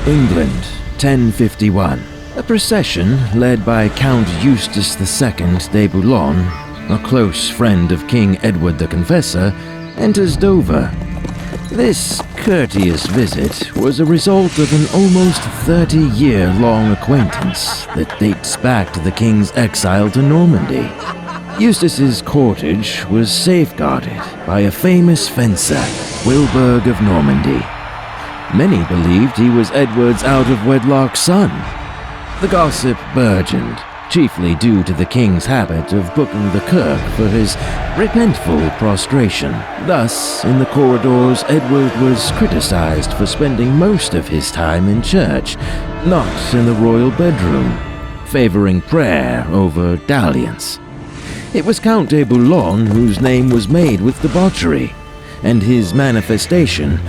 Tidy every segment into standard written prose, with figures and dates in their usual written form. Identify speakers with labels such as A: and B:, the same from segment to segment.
A: England, 1051. A procession led by Count Eustace II de Boulogne, a close friend of King Edward the Confessor, enters Dover. This courteous visit was a result of an almost 30-year-long acquaintance that dates back to the king's exile to Normandy. Eustace's cortege was safeguarded by a famous fencer, Wilburg of Normandy. Many believed he was Edward's out-of-wedlock son. The gossip burgeoned, chiefly due to the king's habit of booking the kirk for his repentful prostration. Thus, in the corridors, Edward was criticized for spending most of his time in church, not in the royal bedroom, favoring prayer over dalliance. It was Count de Boulogne whose name was made with debauchery, and his manifestation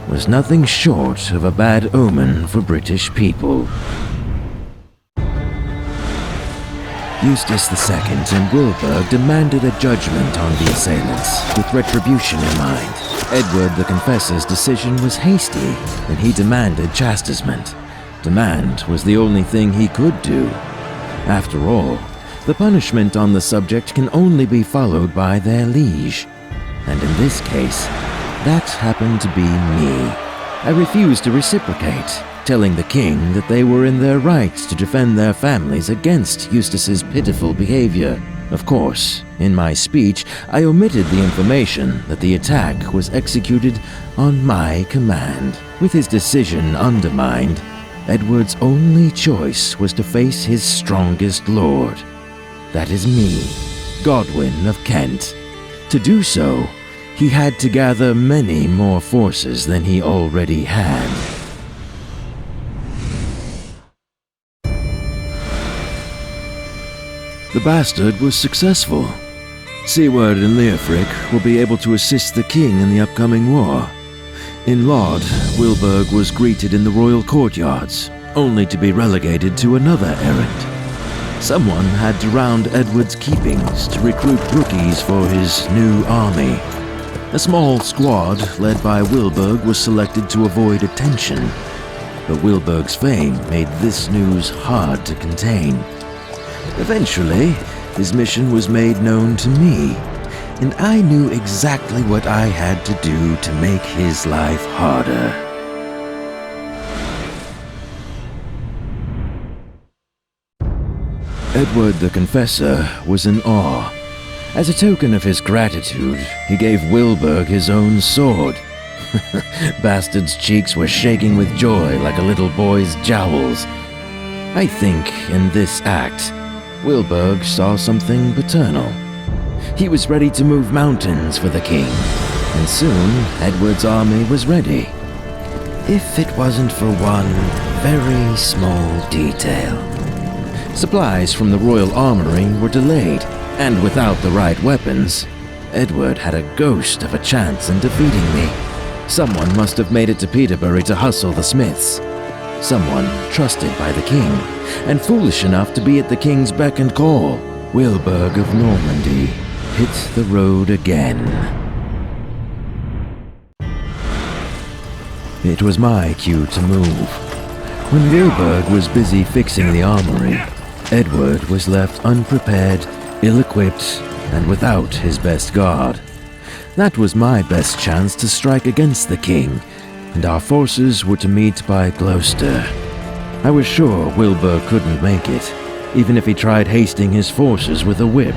A: was nothing short of a bad omen for British people. Eustace II and Wilburg demanded a judgment on the assailants, with retribution in mind. Edward the Confessor's decision was hasty, and he demanded chastisement. Demand was the only thing he could do. After all, the punishment on the subject can only be followed by their liege. And in this case, that happened to be me. I refused to reciprocate, telling the king that they were in their rights to defend their families against Eustace's pitiful behavior. Of course, in my speech, I omitted the information that the attack was executed on my command. With his decision undermined, Edward's only choice was to face his strongest lord. That is me, Godwin of Kent. To do so, he had to gather many more forces than he already had. The bastard was successful. Siward and Leofric will be able to assist the king in the upcoming war. In Laud, Wilburg was greeted in the royal courtyards, only to be relegated to another errand. Someone had to round Edward's keepings to recruit rookies for his new army. A small squad led by Wilburg was selected to avoid attention, but Wilburg's fame made this news hard to contain. Eventually, his mission was made known to me, and I knew exactly what I had to do to make his life harder. Edward the Confessor was in awe. As a token of his gratitude, he gave Wilburg his own sword. Bastard's cheeks were shaking with joy like a little boy's jowls. I think in this act, Wilburg saw something paternal. He was ready to move mountains for the king, and soon Edward's army was ready. If it wasn't for one very small detail. Supplies from the royal armory were delayed, and without the right weapons, Edward had a ghost of a chance in defeating me. Someone must have made it to Peterborough to hustle the smiths. Someone trusted by the king, and foolish enough to be at the king's beck and call. Wilburg of Normandy hit the road again. It was my cue to move. When Wilburg was busy fixing the armory, Edward was left unprepared, ill-equipped, and without his best guard. That was my best chance to strike against the king, and our forces were to meet by Gloucester. I was sure Wilburg couldn't make it, even if he tried hasting his forces with a whip.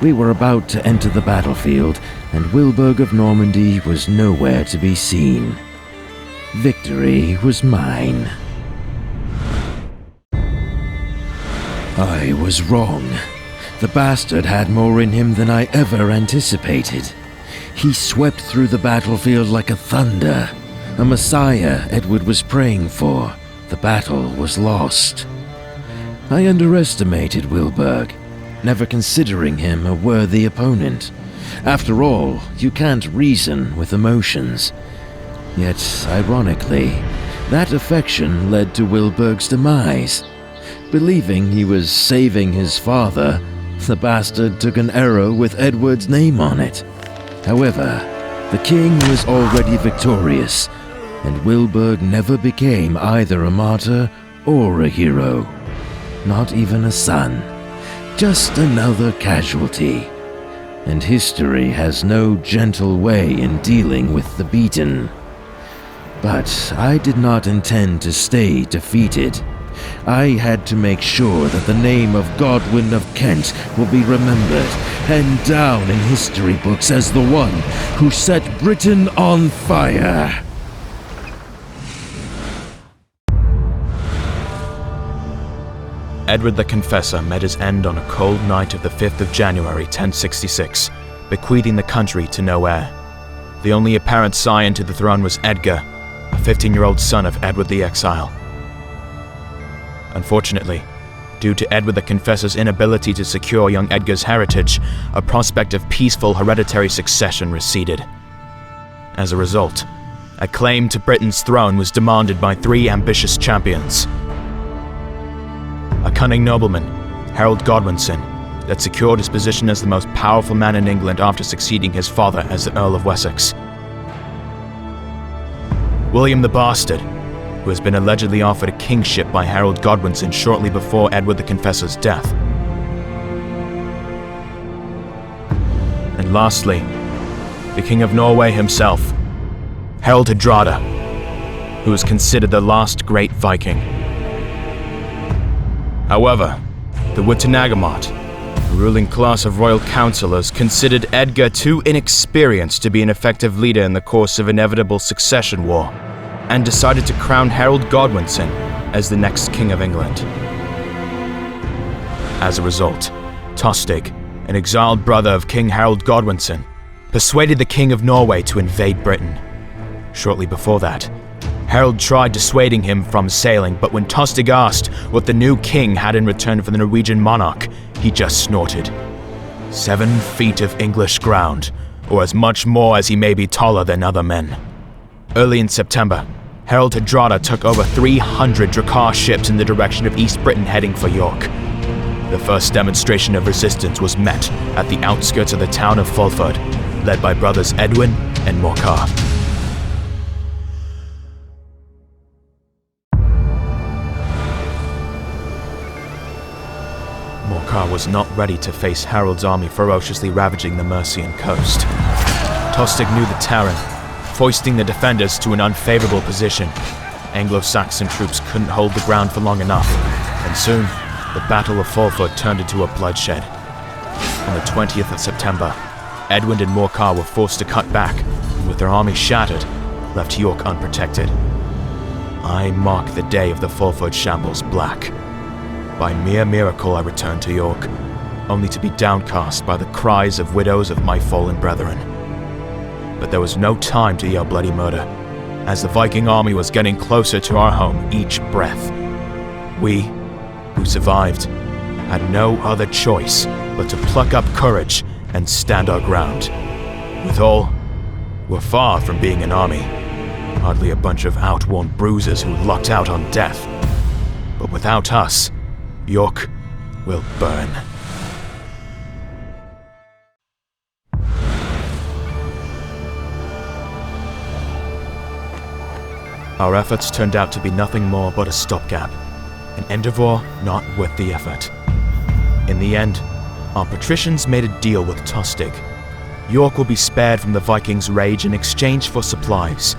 A: We were about to enter the battlefield, and Wilburg of Normandy was nowhere to be seen. Victory was mine. I was wrong. The bastard had more in him than I ever anticipated. He swept through the battlefield like a thunder, a messiah Edward was praying for. The battle was lost. I underestimated Wilburg, never considering him a worthy opponent. After all, you can't reason with emotions. Yet, ironically, that affection led to Wilburg's demise. Believing he was saving his father, the bastard took an arrow with Edward's name on it. However, the king was already victorious, and Wilburg never became either a martyr or a hero. Not even a son. Just another casualty. And history has no gentle way in dealing with the beaten. But I did not intend to stay defeated. I had to make sure that the name of Godwin of Kent will be remembered and down in history books as the one who set Britain on fire.
B: Edward the Confessor met his end on a cold night of the 5th of January 1066, bequeathing the country to no heir. The only apparent scion to the throne was Edgar, a 15-year-old son of Edward the Exile. Unfortunately, due to Edward the Confessor's inability to secure young Edgar's heritage, a prospect of peaceful hereditary succession receded. As a result, a claim to Britain's throne was demanded by 3 ambitious champions. A cunning nobleman, Harold Godwinson, that secured his position as the most powerful man in England after succeeding his father as the Earl of Wessex. William the Bastard, who has been allegedly offered a kingship by Harold Godwinson shortly before Edward the Confessor's death. And lastly, the King of Norway himself, Harald Hardrada, who is considered the last great Viking. However, the Witenagemot, the ruling class of royal councillors, considered Edgar too inexperienced to be an effective leader in the course of inevitable succession war, and decided to crown Harold Godwinson as the next King of England. As a result, Tostig, an exiled brother of King Harold Godwinson, persuaded the King of Norway to invade Britain. Shortly before that, Harold tried dissuading him from sailing, but when Tostig asked what the new king had in return for the Norwegian monarch, he just snorted. 7 feet of English ground, or as much more as he may be taller than other men. Early in September, Harald Hardrada took over 300 Drakkar ships in the direction of East Britain heading for York. The first demonstration of resistance was met at the outskirts of the town of Fulford, led by brothers Edwin and Morcar. Morcar was not ready to face Harold's army ferociously ravaging the Mercian coast. Tostig knew the terrain, foisting the defenders to an unfavorable position. Anglo Saxon troops couldn't hold the ground for long enough, and soon, the Battle of Fulford turned into a bloodshed. On the 20th of September, Edwin and Morcar were forced to cut back, and with their army shattered, left York unprotected. I mark the day of the Fulford shambles black. By mere miracle I returned to York, only to be downcast by the cries of widows of my fallen brethren. But there was no time to yell bloody murder, as the Viking army was getting closer to our home each breath. We, who survived, had no other choice but to pluck up courage and stand our ground. Withal, we're far from being an army, hardly a bunch of outworn bruisers who lucked out on death. But without us, York will burn. Our efforts turned out to be nothing more but a stopgap, an endeavor not worth the effort. In the end, our patricians made a deal with Tostig. York will be spared from the Vikings' rage in exchange for supplies.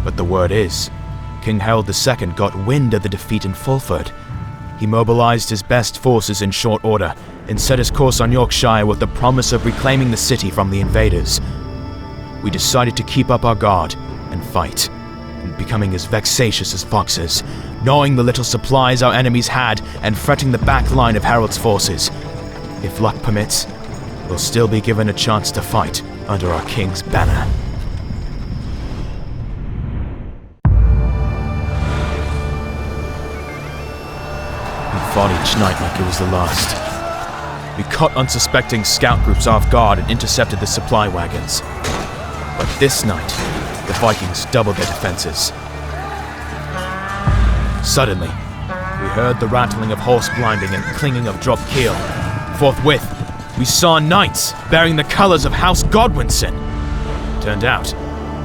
B: But the word is, King Harold II got wind of the defeat in Fulford. He mobilized his best forces in short order and set his course on Yorkshire with the promise of reclaiming the city from the invaders. We decided to keep up our guard and fight, becoming as vexatious as foxes, gnawing the little supplies our enemies had and fretting the back line of Harold's forces. If luck permits, we'll still be given a chance to fight under our king's banner. We fought each night like it was the last. We caught unsuspecting scout groups off guard and intercepted the supply wagons. But this night, the Vikings doubled their defenses. Suddenly, we heard the rattling of horse blinding and clinging of dropped keel. Forthwith, we saw knights bearing the colors of House Godwinson. Turned out,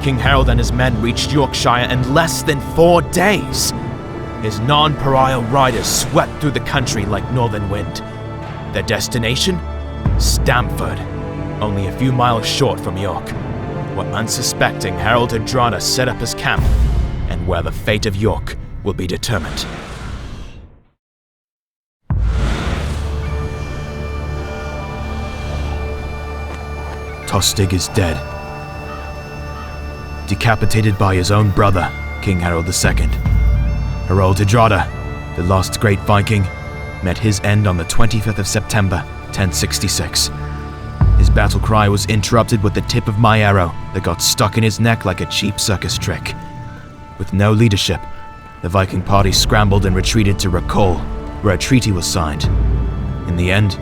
B: King Harold and his men reached Yorkshire in less than 4 days. His non-pariah riders swept through the country like northern wind. Their destination? Stamford, only a few miles short from York, where unsuspecting Harold Hardrada set up his camp, and where the fate of York will be determined. Tostig is dead. Decapitated by his own brother, King Harold II. Harold Hardrada, the last great Viking, met his end on the 25th of September, 1066. His battle cry was interrupted with the tip of my arrow that got stuck in his neck like a cheap circus trick. With no leadership, the Viking party scrambled and retreated to Rakol, where a treaty was signed. In the end,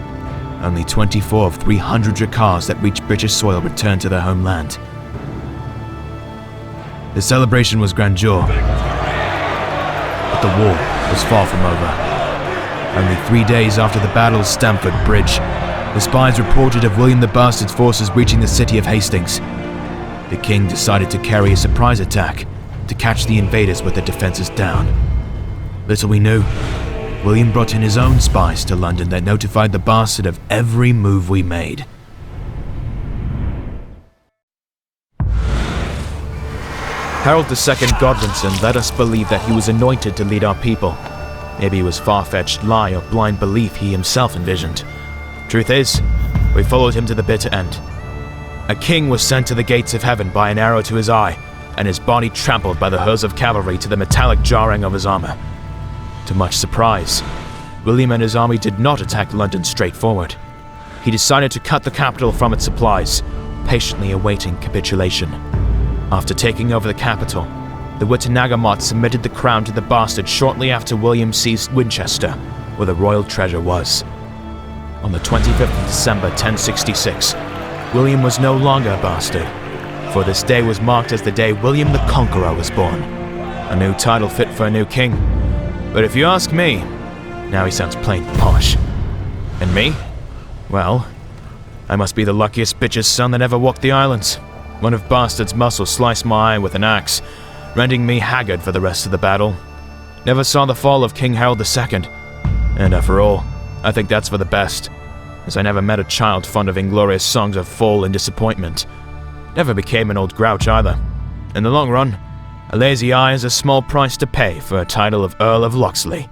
B: only 24 of 300 Drakars that reached British soil returned to their homeland. The celebration was grandeur, but the war was far from over. Only 3 days after the Battle of Stamford Bridge, the spies reported of William the Bastard's forces reaching the city of Hastings. The king decided to carry a surprise attack to catch the invaders with their defenses down. Little we knew, William brought in his own spies to London that notified the Bastard of every move we made. Harold II Godwinson led us believe that he was anointed to lead our people. Maybe it was far-fetched lie or blind belief he himself envisioned. Truth is, we followed him to the bitter end. A king was sent to the gates of heaven by an arrow to his eye, and his body trampled by the hoofs of cavalry to the metallic jarring of his armor. To much surprise, William and his army did not attack London straightforward. He decided to cut the capital from its supplies, patiently awaiting capitulation. After taking over the capital, the Witenagemot submitted the crown to the Bastard shortly after William seized Winchester, where the royal treasure was. On the 25th of December 1066, William was no longer a bastard, for this day was marked as the day William the Conqueror was born. A new title fit for a new king. But if you ask me, now he sounds plain posh. And me? Well, I must be the luckiest bitch's son that ever walked the islands. One of Bastard's muscle sliced my eye with an axe, rendering me haggard for the rest of the battle. Never saw the fall of King Harold II. And after all, I think that's for the best, as I never met a child fond of inglorious songs of fall and disappointment. Never became an old grouch either. In the long run, a lazy eye is a small price to pay for a title of Earl of Locksley.